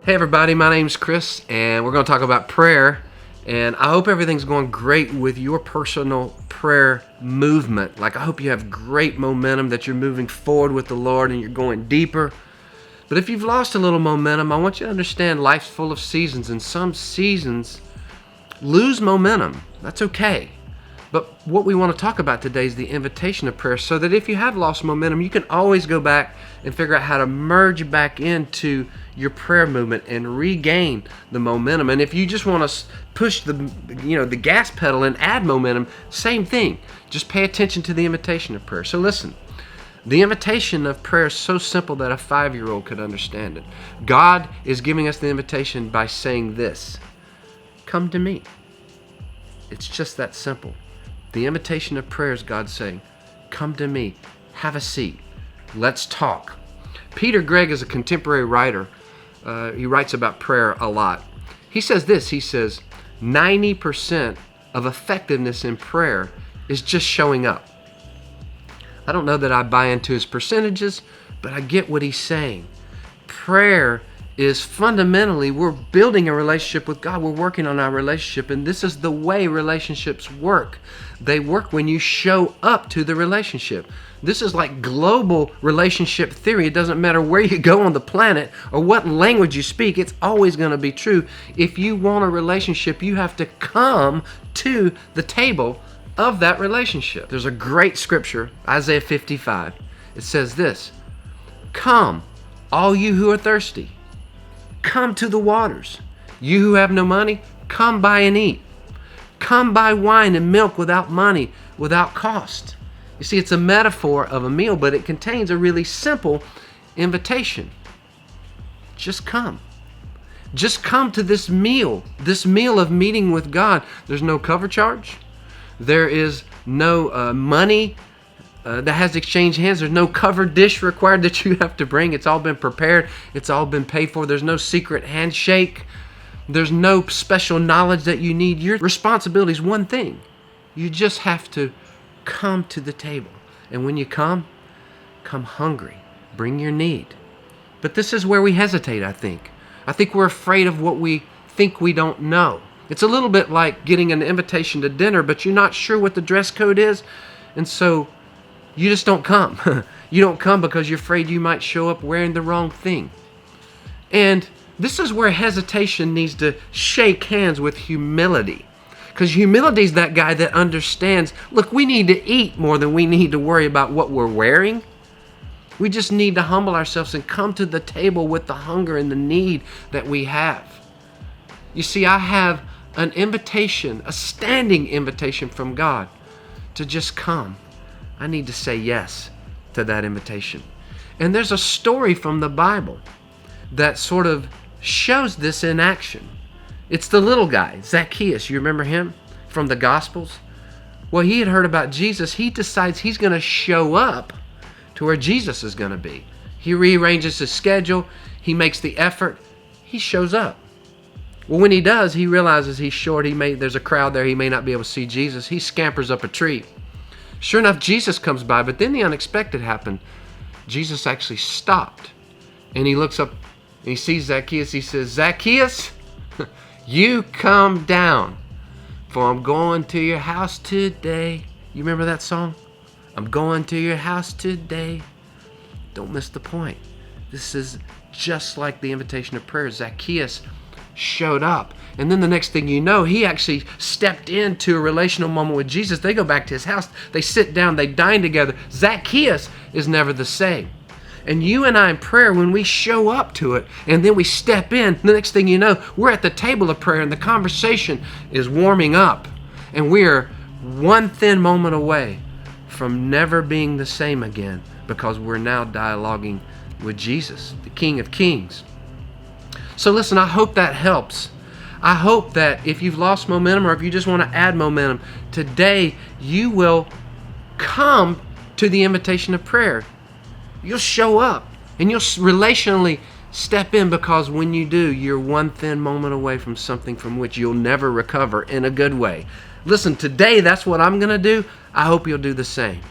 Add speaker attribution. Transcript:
Speaker 1: Hey everybody, my name's Chris and we're going to talk about prayer, and I hope everything's going great with your personal prayer movement. I hope you have great momentum, that you're moving forward with the Lord and you're going deeper. But if you've lost a little momentum, I want you to understand life's full of seasons, and some seasons lose momentum. That's okay. But what we want to talk about today is the invitation of prayer, so that if you have lost momentum, you can always go back and figure out how to merge back into your prayer movement and regain the momentum. And if you just want to push the gas pedal and add momentum, same thing. Just pay attention to the invitation of prayer. So listen, the invitation of prayer is so simple that a 5-year-old could understand it. God is giving us the invitation by saying this: come to me. It's just that simple. The invitation of prayer is God saying, come to me, have a seat, let's talk. Peter Gregg is a contemporary writer. He writes about prayer a lot. He says this, he says, 90% of effectiveness in prayer is just showing up. I don't know that I buy into his percentages, but I get what he's saying. Prayer is fundamentally, we're building a relationship with God. We're working on our relationship, and this is the way relationships work. They work when you show up to the relationship. This is like global relationship theory. It doesn't matter where you go on the planet or what language you speak, it's always going to be true. If you want a relationship, you have to come to the table of that relationship. There's a great scripture, Isaiah 55. It says this: come, all you who are thirsty, come to the waters. You who have no money, come buy and eat. Come buy wine and milk without money, without cost. You see, it's a metaphor of a meal, but it contains a really simple invitation. Just come. Just come to this meal of meeting with God. There's no cover charge. There is no money that has exchanged hands. There's no covered dish required that you have to bring. It's all been prepared. It's all been paid for. There's no secret handshake. There's no special knowledge that you need. Your responsibility is one thing. You just have to come to the table. And when you come hungry. Bring your need. But this is where we hesitate, I think. I think we're afraid of what we think we don't know. It's a little bit like getting an invitation to dinner, but you're not sure what the dress code is. And so you just don't come. You don't come because you're afraid you might show up wearing the wrong thing. And this is where hesitation needs to shake hands with humility. Because humility is that guy that understands, look, we need to eat more than we need to worry about what we're wearing. We just need to humble ourselves and come to the table with the hunger and the need that we have. You see, I have an invitation, a standing invitation from God to just come. I need to say yes to that invitation. And there's a story from the Bible that sort of shows this in action. It's the little guy, Zacchaeus. You remember him from the Gospels? Well, he had heard about Jesus. He decides he's going to show up to where Jesus is going to be. He rearranges his schedule. He makes the effort. He shows up. Well, when he does, he realizes he's short. There's a crowd there. He may not be able to see Jesus. He scampers up a tree. Sure enough, Jesus comes by, but then the unexpected happened. Jesus actually stopped, and he looks up and he sees Zacchaeus. He says, Zacchaeus, you come down, for I'm going to your house today. You remember that song? I'm going to your house today. Don't miss the point. This is just like the invitation of prayer. Zacchaeus showed up. And then the next thing you know, he actually stepped into a relational moment with Jesus. They go back to his house. They sit down. They dine together. Zacchaeus is never the same. And you and I in prayer, when we show up to it and then we step in, the next thing you know, we're at the table of prayer and the conversation is warming up. And we are one thin moment away from never being the same again, because we're now dialoguing with Jesus, the King of Kings. So listen, I hope that helps. I hope that if you've lost momentum or if you just want to add momentum, today you will come to the invitation of prayer. You'll show up and you'll relationally step in, because when you do, you're one thin moment away from something from which you'll never recover in a good way. Listen, today that's what I'm going to do. I hope you'll do the same.